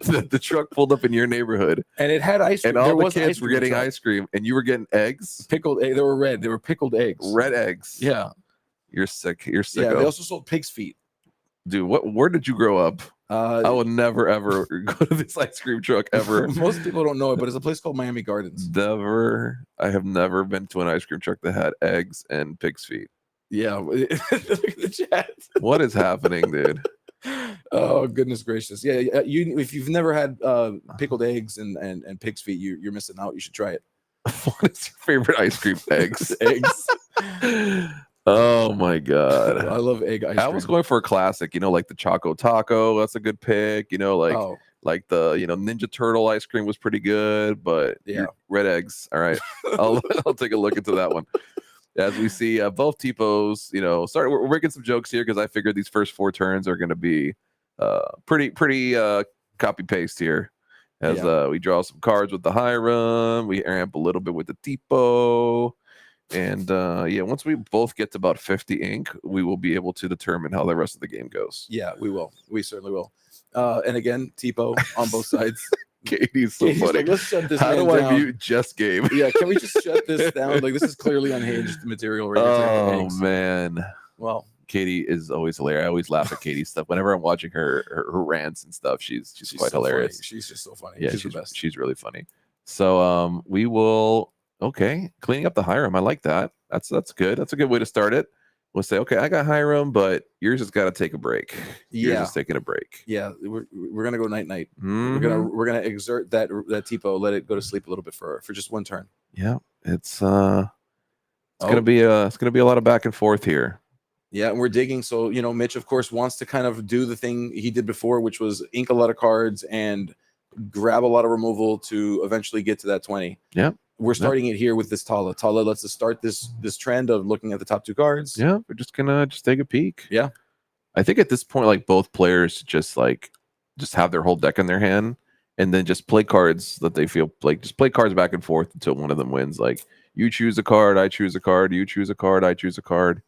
that the truck pulled up in your neighborhood and it had ice cream, and all the kids were getting ice cream, and you were getting eggs? Pickled egg. They were red. They were pickled eggs. Red eggs. Yeah. You're sick. You're sick. Yeah. They also sold pig's feet. Dude, where did you grow up? I will never ever go to this ice cream truck ever. Most people don't know it, but it's a place called Miami Gardens. I have never been to an ice cream truck that had eggs and pig's feet. Yeah. Look at the chat. What is happening, dude? Oh goodness gracious! Yeah, if you've never had pickled eggs and pig's feet, you're missing out. You should try it. What is your favorite ice cream? Eggs. Oh my god, I love egg ice cream. I was going for a classic, like the Choco Taco. That's a good pick. Like the Ninja Turtle ice cream was pretty good, but red eggs. All right, I'll take a look into that one. As we see both Tipos, sorry, we're making some jokes here because I figured these first 4 turns are going to be pretty copy paste here. As we draw some cards with the Hiram, we amp a little bit with the Tipo. And once we both get to about 50 ink, we will be able to determine how the rest of the game goes. Yeah, we will. We certainly will. And again, Tipo on both sides. Katie's so funny. Like, let's shut this How man do I down. mute just game? Yeah, can we just shut this down? Like, this is clearly unhinged material right here. Oh man. Well, Katie is always hilarious. I always laugh at Katie's stuff. Whenever I'm watching her rants and stuff, she's quite so hilarious. Funny. She's just so funny. Yeah, she's the best. She's really funny. So we will cleaning up the Hiram. I like that. That's good. That's a good way to start it. We'll say, okay, I got Hiram, but yours has got to take a break. Yours is taking a break. Yeah, we're gonna go night. Mm-hmm. We're gonna exert that Tipo, let it go to sleep a little bit for just one turn. Yeah, it's It's gonna be a lot of back and forth here. Yeah, and we're digging. So, Mitch, of course, wants to kind of do the thing he did before, which was ink a lot of cards and grab a lot of removal to eventually get to that 20. Yeah. We're starting it here with this Tala. Tala lets us start this trend of looking at the top 2 cards. Yeah, we're just gonna take a peek. Yeah. I think at this point, like both players just have their whole deck in their hand and then just play cards that they feel like just play cards back and forth until one of them wins. Like you choose a card, I choose a card, you choose a card, I choose a card.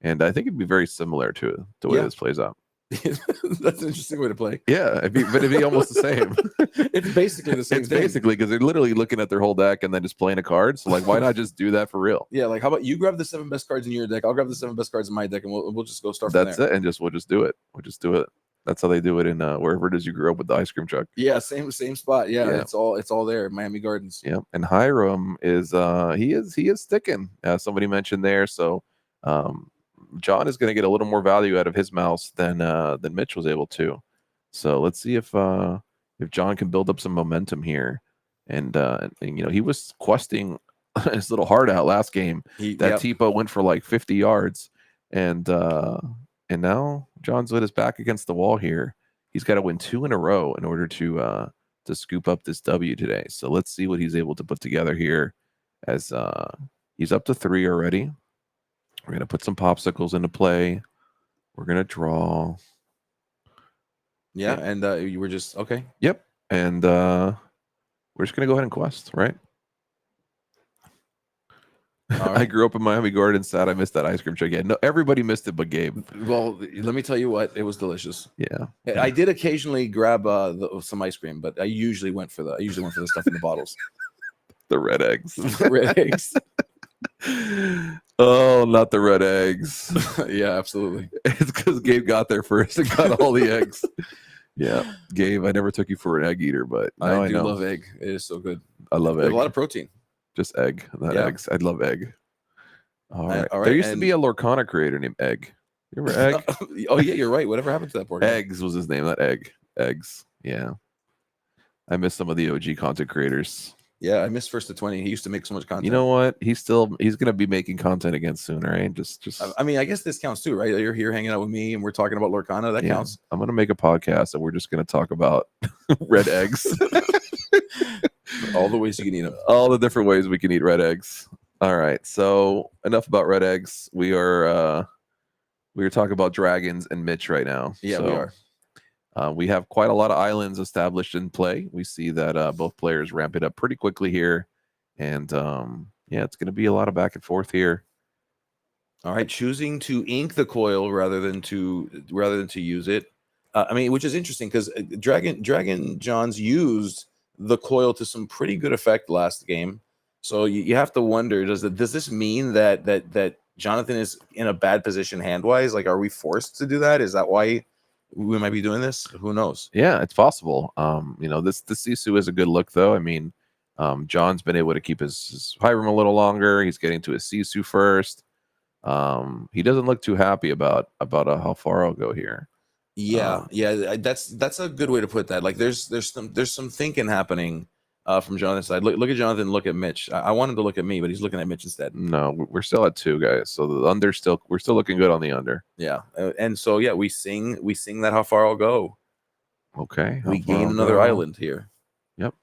And I think it'd be very similar to the way this plays out. That's an interesting way to play. Yeah, it'd be almost the same. It's basically the same thing. Basically because they're literally looking at their whole deck and then just playing a card. So like, why not just do that for real? Yeah, like how about you grab the 7 best cards in your deck? I'll grab the 7 best cards in my deck, and we'll just go start. That's it, and we'll just do it. We'll just do it. That's how they do it in wherever it is you grew up with the ice cream truck. Yeah, same spot. Yeah, it's all there, Miami Gardens. Yeah, and Hiram is he is sticking. Somebody mentioned there, so John is going to get a little more value out of his mouse than Mitch was able to. So let's see if John can build up some momentum here. And he was questing his little heart out last game. That Tipo went for like 50 yards, and now John's lit his back against the wall here. He's got to win 2 in a row in order to scoop up this W today. So let's see what he's able to put together here, as he's up to 3 already. We're going to put some popsicles into play. We're going to draw. Yeah, and you were just okay. Yep. And we're just going to go ahead and quest, right? I grew up in Miami Gardens. Sad I missed that ice cream truck. Yeah, no, everybody missed it but Gabe. Well, let me tell you what, it was delicious. Yeah. I did occasionally grab some ice cream, but I usually went for the stuff in the bottles. The red eggs. The red eggs. Oh, not the red eggs. Yeah, absolutely. It's because Gabe got there first and got all the eggs. Yeah, Gabe, I never took you for an egg eater, but I do love egg. It is so good. I love egg. A lot of protein. Just egg, not eggs. I'd love egg. All right. There used to be a Lorcana creator named Egg. You remember Egg? Oh yeah, you're right. Whatever happened to that poor guy? Eggs was his name, not Egg. Eggs. Yeah. I miss some of the OG content creators. Yeah, I missed First to 20. He used to make so much content. You know what? He's gonna be making content again soon, right? Just I mean, I guess this counts too, right? You're here hanging out with me and we're talking about Lorcana. That counts. I'm gonna make a podcast and we're just gonna talk about red eggs. All the ways you can eat them. All the different ways we can eat red eggs. All right. So enough about red eggs. We are talking about dragons and Mitch right now. Yeah, so, we are. We have quite a lot of islands established in play. We see that both players ramp it up pretty quickly here, and it's going to be a lot of back and forth here. All right, choosing to ink the coil rather than to use it. I mean, which is interesting because Dragon Johns used the coil to some pretty good effect last game. So you have to wonder, does this mean that Jonathan is in a bad position hand wise? Like, are we forced to do that? Is that why we might be doing this? Who knows? Yeah, it's possible. This Sisu is a good look though. I mean, John's been able to keep his Hiram a little longer. He's getting to his Sisu first. He doesn't look too happy about how far I'll go here. Yeah, that's a good way to put that. Like, there's some thinking happening from Jonathan's side. Look at Jonathan. Look at Mitch. I want him to look at me, but he's looking at Mitch instead. No, we're still at 2 guys, so the under we're still looking good on the under. Yeah, and so we sing that how far I'll go. Okay, we gain another island here. Yep,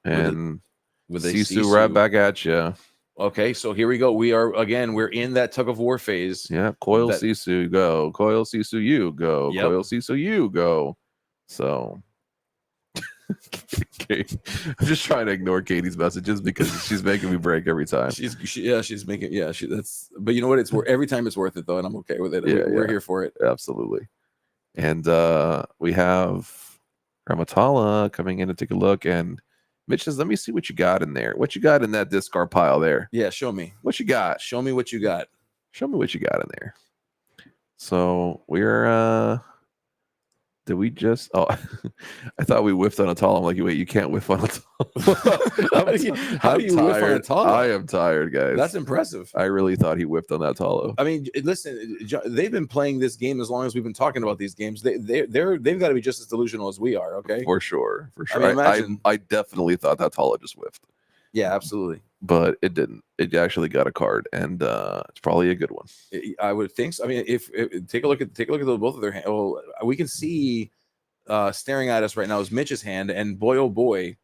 and with Sisu right back at you. Okay, so here we go. We're in that tug of war phase. Yeah, Coil Sisu go, Coil Sisu you go, Coil Sisu you go. So I'm just trying to ignore Katie's messages because she's making me break every time. She's making but you know what? It's every time it's worth it though, and I'm okay with it. We're here for it. Absolutely. And we have Ramatala coming in to take a look, and Mitch says, "Let me see what you got in there. What you got in that discard pile there? Yeah, show me what you got. Show me what you got. Show me what you got in there." So we're did we just? Oh, I thought we whiffed on a tall. I'm like, wait, you can't whiff on a tall. How do you whiff on a tall? I am tired, guys. That's impressive. I really thought he whiffed on that tall. I mean, listen, they've been playing this game as long as we've been talking about these games. They've got to be just as delusional as we are. Okay, for sure. I mean, I definitely thought that tall just whiffed. Yeah, absolutely. but it didn't. It actually got a card, and it's probably a good one. I would think so. I mean, if take a look at both of their hands. Well, we can see staring at us right now is Mitch's hand, and boy oh boy,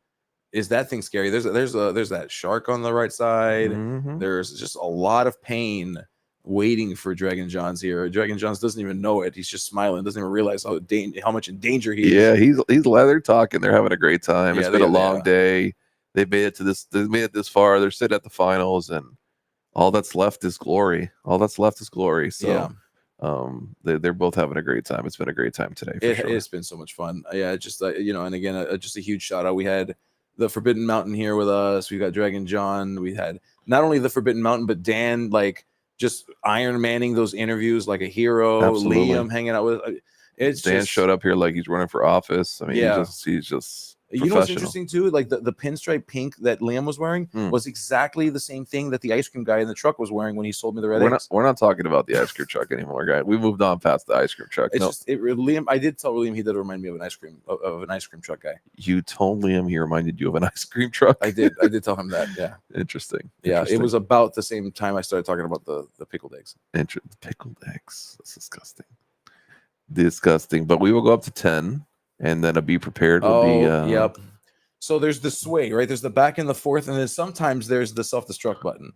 is that thing scary. There's that shark on the right side. There's just a lot of pain waiting for Dragon Johns here. Dragon Johns doesn't even know it. He's just smiling, doesn't even realize how much in danger he is. Yeah, he's leather talking. They're having a great time. It's been a long day. They made it to this. They made it this far. They're sitting at the finals, and all that's left is glory. All that's left is glory. So, they're both having a great time. It's been a great time today. It's been so much fun. Yeah, just and again, just a huge shout out. We had the Forbidden Mountain here with us. We got Dragon John. We had not only the Forbidden Mountain, but Dan, like just Iron Manning those interviews like a hero. Absolutely. Liam hanging out with. It's Dan showed up here like he's running for office. I mean, he's just. You know what's interesting too? Like the pinstripe pink that Liam was wearing was exactly the same thing that the ice cream guy in the truck was wearing when he sold me the red eggs. We're not talking about the ice cream truck anymore, guy. We moved on past the ice cream truck. It's just Liam. I did tell Liam he did remind me of an ice cream truck guy. You told Liam he reminded you of an ice cream truck. I did tell him that. Yeah. Interesting. Yeah, it was about the same time I started talking about the pickled eggs. Pickled eggs. That's disgusting. Disgusting. But we will go up to 10, and then a be prepared will be. Yep. So there's the sway, right? There's the back and the forth, and then sometimes there's the self-destruct button.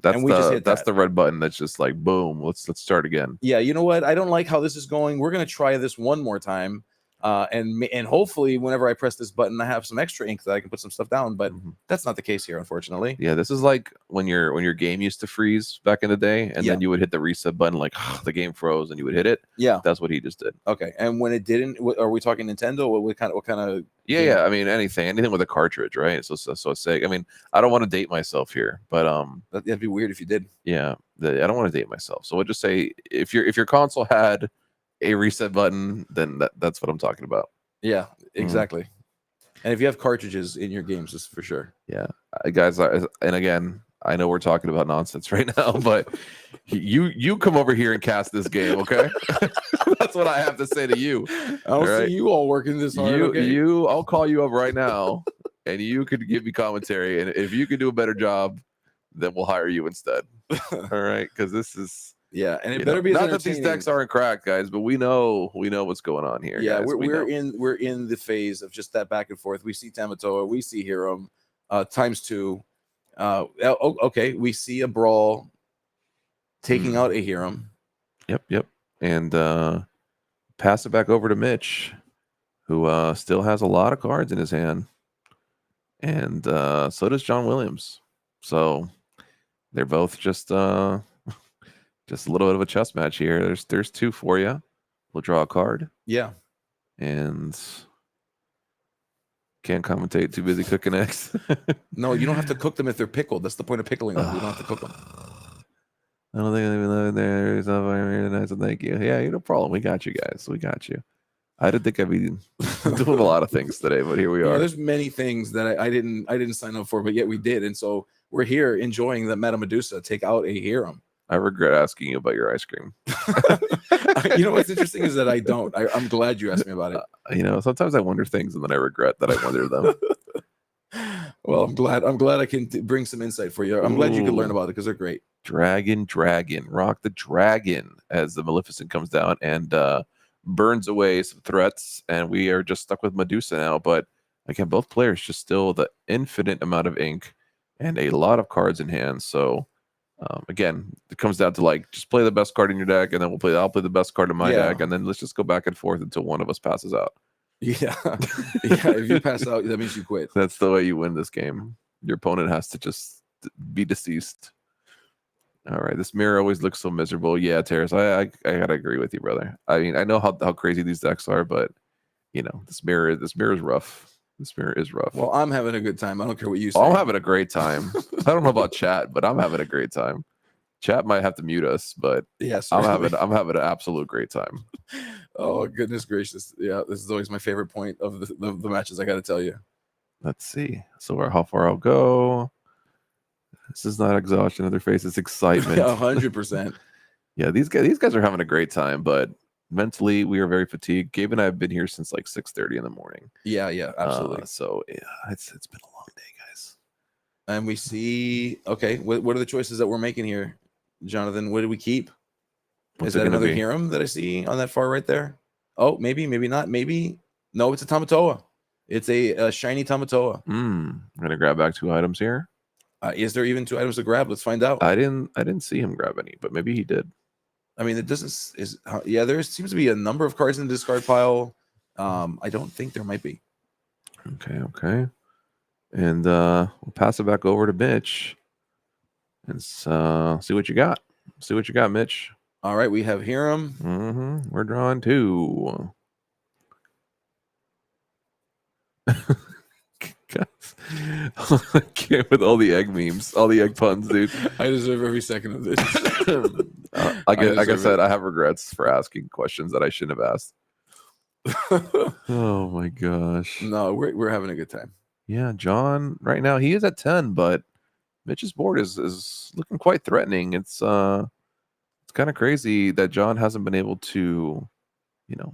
That's the red button that's just like boom. Let's start again. Yeah, you know what? I don't like how this is going. We're gonna try this one more time, and hopefully, whenever I press this button, I have some extra ink that I can put some stuff down. But that's not the case here, unfortunately. Yeah, this is like when your game used to freeze back in the day, and then you would hit the reset button, like the game froze, and you would hit it. Yeah, that's what he just did. Okay, and when it didn't, are we talking Nintendo? What kind of? Yeah. I mean, anything with a cartridge, right? So it's like, I mean, I don't want to date myself here, but that'd be weird if you did. Yeah, I don't want to date myself. So we'll just say if your console had a reset button, then that's what I'm talking about. Yeah, exactly. And if you have cartridges in your games, just for sure. Yeah, guys, and again, I know we're talking about nonsense right now, but you come over here and cast this game, okay? That's what I have to say to you. I don't see you all working this hard. I'll call you up right now, and you could give me commentary, and if you could do a better job, then we'll hire you instead. All right, because this is. Yeah, and it better be not that these decks aren't cracked, guys, but we know what's going on here. Yeah, guys. we're in the phase of just that back and forth. We see Tamatoa, we see Hiram, ×2. Okay, we see a brawl taking out a Hiram. Yep, and pass it back over to Mitch, who still has a lot of cards in his hand, and so does John Williams. So they're both just a little bit of a chess match here. There's two for you. We'll draw a card. Yeah. And can't commentate. Too busy cooking eggs. No, you don't have to cook them if they're pickled. That's the point of pickling them. You don't have to cook them. I don't think I'm living there. It's not very nice. Thank you. Yeah, no problem. We got you guys. We got you. I didn't think I'd be doing a lot of things today, but here we are. There's many things that I didn't sign up for, but yet we did. And so we're here enjoying the Meta Medusa take out a Hiram. I regret asking you about your ice cream. You know what's interesting is that I don't. I'm glad you asked me about it. Sometimes I wonder things and then I regret that I wonder them. Well, I'm glad I can bring some insight for you. I'm glad you could learn about it because they're great. Dragon, rock the dragon as the Maleficent comes down and burns away some threats, and we are just stuck with Medusa now. But again, both players just still the infinite amount of ink and a lot of cards in hand. So again, it comes down to like just play the best card in your deck, and then I'll play the best card in my deck, and then let's just go back and forth until one of us passes out. Yeah. If you pass out, that means you quit. That's the way you win this game. Your opponent has to just be deceased. All right, this mirror always looks so miserable. Yeah, Terrace, I gotta agree with you, brother. I mean, I know how crazy these decks are, but this mirror is rough. This mirror is rough. Well, I'm having a good time. I don't care what you say. I'm having a great time. I don't know about chat, but I'm having a great time. Chat might have to mute us, but yes, I'm having an absolute great time. Oh goodness gracious! Yeah, this is always my favorite point of the matches. I got to tell you. Let's see. So how far I'll go. This is not exhaustion of their face; it's excitement. 100%. Yeah, these guys are having a great time, but mentally we are very fatigued. Gabe and I have been here since like 6:30 in the morning. Yeah, absolutely. So yeah, it's been a long day, guys. And we see, okay, what are the choices that we're making here, Jonathan? What did we keep? What's Is it that gonna another be? Hiram that I see on that far right there? Oh, maybe, maybe not. Maybe no. It's a Tamatoa. It's a shiny Tamatoa. I'm gonna grab back 2 items here. Is there even 2 items to grab? Let's find out. I didn't see him grab any, but maybe he did. I mean, it doesn't. Yeah, there seems to be a number of cards in the discard pile. I don't think there might be. Okay. And we'll pass it back over to Mitch and see what you got. See what you got, Mitch. All right, we have Hiram. We're drawing 2. Guys, I can't with all the egg memes, all the egg puns, dude. I deserve every second of this. Like I said, I have regrets for asking questions that I shouldn't have asked. Oh my gosh. No, we're having a good time. Yeah, John, right now he is at 10, but Mitch's board is looking quite threatening. It's kind of crazy that John hasn't been able to,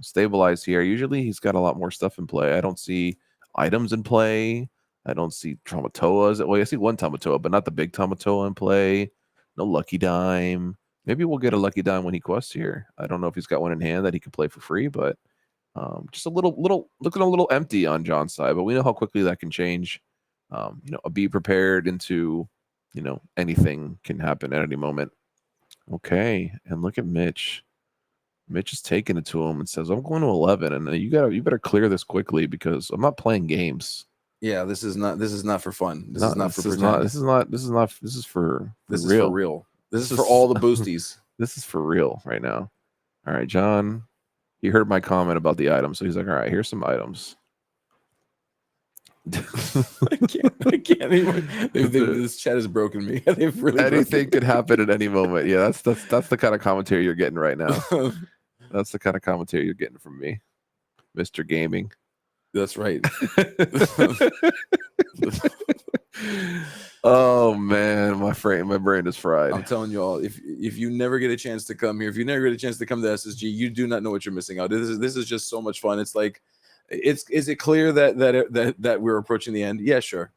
stabilize here. Usually he's got a lot more stuff in play. I don't see items in play. I don't see Tamatoas. Well, I see one Tamatoa, but not the big Tamatoa in play. No Lucky Dime. Maybe we'll get a Lucky Dime when he quests here. I don't know if he's got one in hand that he can play for free, but just a little looking a little empty on John's side. But we know how quickly that can change. A be prepared into, anything can happen at any moment. Okay, and look at Mitch. Mitch is taking it to him and says, "I'm going to 11, and you better clear this quickly because I'm not playing games. Yeah, this is not for fun. This No, is not for this is pretend. not. This is not. This is not. This is for This is real. for real. This is This for is- all the boosties. This is for real right now. All right, John. He heard my comment about the items, so he's like, "All right, here's some items." I can't anymore. This chat has broken me. They've really Anything could happen at any moment. Yeah, that's the kind of commentary you're getting right now. That's the kind of commentary you're getting from me, Mr. Gaming. That's right. Oh man, my brain is fried. I'm telling you all, if you never get a chance to come here, if you never get a chance to come to SSG, you do not know what you're missing out. This is just so much fun. It's like, is it clear that we're approaching the end? Yeah, sure.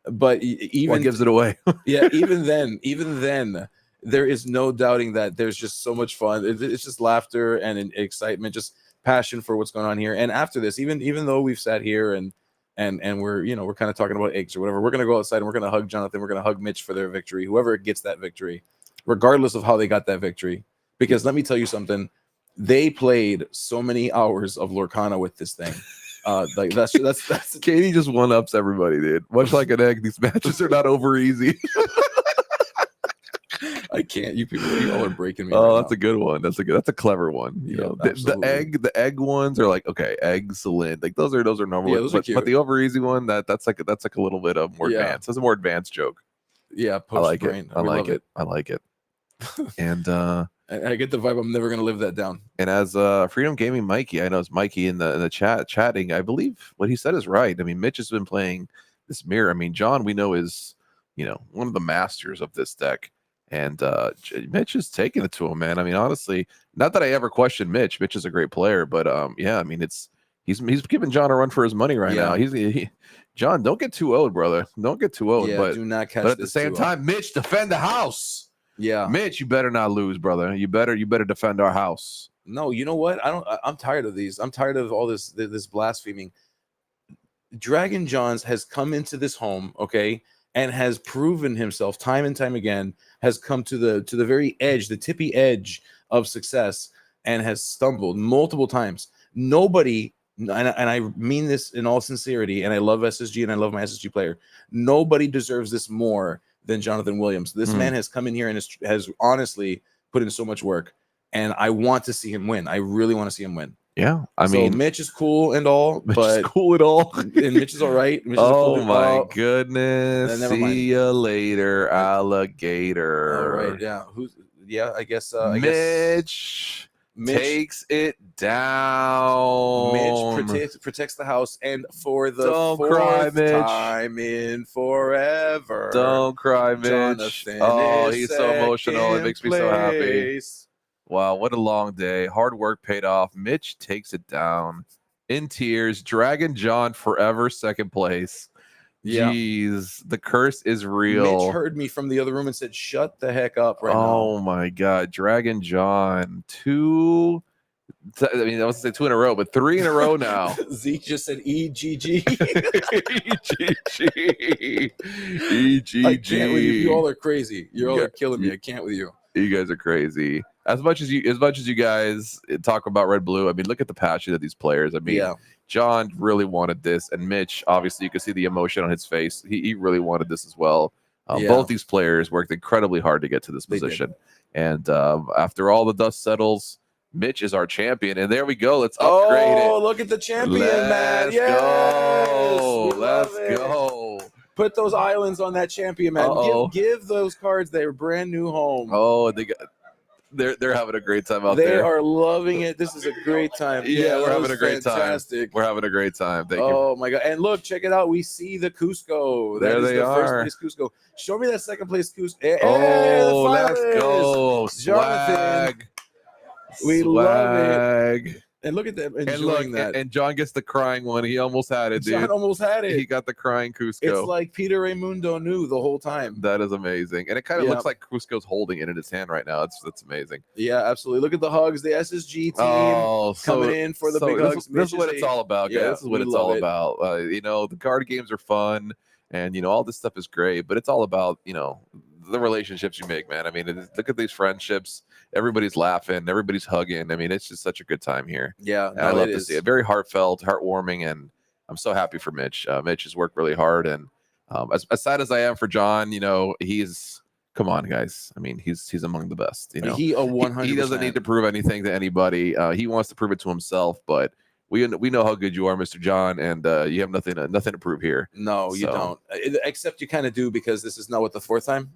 But even what gives it away? Yeah, even then, there is no doubting that there's just so much fun. It's just laughter and excitement, just passion for what's going on here. And after this, even though we've sat here and we're we're kind of talking about eggs or whatever, we're gonna go outside and we're gonna hug Jonathan. We're gonna hug Mitch for their victory. Whoever gets that victory, regardless of how they got that victory, because let me tell you something, they played so many hours of Lorcana with this thing. Like that's Katie just one ups everybody, dude. Much like an egg, these matches are not over easy. I can't. You people, you all are breaking me. Oh, right that's now. a good one. That's a clever one. You know, the egg ones are like, okay, excellent. Like those are normal. Yeah, those are but the cute. over easy one, that's like a little bit of more advanced. That's a more advanced joke. Yeah, I like brain. it. I like it. I like it. And I get the vibe. I'm never gonna live that down. And as Freedom Gaming Mikey, I know it's Mikey in the chat chatting. I believe what he said is right. I mean, Mitch has been playing this mirror. I mean, John, we know is one of the masters of this deck, and Mitch is taking it to him, man. I mean, honestly, not that I ever questioned Mitch. Mitch is a great player, but yeah, I mean, he's giving John a run for his money right now. John, don't get too old, brother. Don't get too old. Yeah, but do not catch. But at the same time, Mitch, defend the house. Yeah, Mitch, you better not lose, brother. You better defend our house. No, you know what? I'm tired of these. I'm tired of all this blaspheming. Dragon Johns has come into this home, okay, and has proven himself time and time again. Has come to the very edge, the tippy edge of success, and has stumbled multiple times. Nobody, and I mean this in all sincerity, and I love SSG and I love my SSG player. Nobody deserves this more than Jonathan Williams. This man has come in here and has honestly put in so much work, and I want to see him win. I really want to see him win. Yeah, I mean, Mitch is cool and all, Mitch but is cool at all, and Mitch is all right. Mitch is oh my goodness! Never mind. See ya later, alligator. All right, yeah. I guess. Mitch takes it down. Mitch protects the house, and for the fourth time in forever. Don't cry, Mitch. Jonathan he's so emotional. It makes me so happy. place. Wow, what a long day. Hard work paid off. Mitch takes it down in tears. Dragon John forever second place. Yeah. Jeez, the curse is Mitch real. heard me from the other room and said, "Shut the heck up right now." Oh my God, Dragon John, I mean, I was gonna say 2 in a row, but 3 in a row now. Z just said EGG. EGG. EGG. I can't with you. You all are crazy. You all Yeah, are killing me. I can't with you. You guys are crazy. As much as you guys talk about Red Blue, I mean, look at the passion of these players. I mean, Yeah. John really wanted this, and Mitch, obviously, you can see the emotion on his face. He really wanted this as well. Yeah. Both these players worked incredibly hard to get to this They did. position, and after all the dust settles, Mitch is our champion, and there we go. Let's upgrade it. Oh, look at the champion, man. Let's Yes. go. We love Let's it. go. Put those islands on that champion, man. Give those cards their brand new home. Oh, they're having a great time out They there. are loving it. This is a great time. Yeah, we're that having was a great fantastic. time. We're having a great time. Thank you. Oh my God. And look, check it out. We see the Cusco. There That is they the are. first place Cusco. Show me that second place Cusco. Hey, Oh, the let's finalist. go. Jonathan. Swag. We love it. Swag. And look at that. And Enjoying look, that. and John gets the crying one. He almost had it, dude. John almost had it. He got the crying Cusco. It's like Peter Raimundo knew the whole time. That is amazing. And it kind of Yeah. looks like Cusco's holding it in his hand right now. That's amazing. Yeah, absolutely. Look at the hugs. The SSG team coming in for the big hugs. This is what it's all about, guys. Yeah, this is what we it's love all it. about. You know, the card games are fun, and you know all this stuff is great, but it's all about the relationships you make, man. I mean, look at these friendships. Everybody's laughing, everybody's hugging. I mean, it's just such a good time here. Yeah, And I love to see it. Very heartfelt, heartwarming, and I'm so happy for Mitch. Mitch has worked really hard, and as sad as I am for John, he's come on, guys. I mean, he's among the best. He 100%. He doesn't need to prove anything to anybody. He wants to prove it to himself, but we know how good you are, Mr. John, and you have nothing to prove here. No, you don't. Except you kind of do, because this is now what, the fourth time?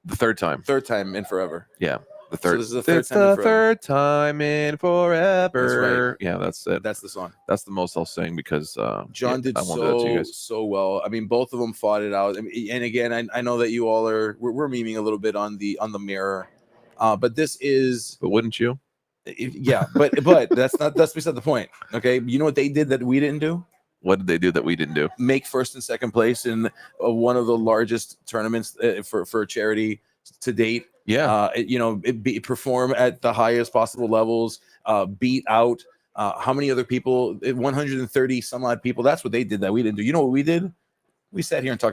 The third time. Third time in forever. Yeah. The third. So this is the third it's time the in forever. third time in forever. That's right. Yeah, that's it. That's the song. That's the most I'll sing because John did I won't do that to you guys. so well. I mean, both of them fought it out. I mean, and again, I know that you all we're memeing a little bit on the mirror, but this is. But wouldn't you? Yeah, but that's beside the point. Okay, you know what they did that we didn't do? What did they do that we didn't do? Make first and second place in one of the largest tournaments for charity to date. Yeah. Perform at the highest possible levels, beat out how many other people? 130 some odd people. That's what they did that we didn't do. You know what we did? We sat here and talked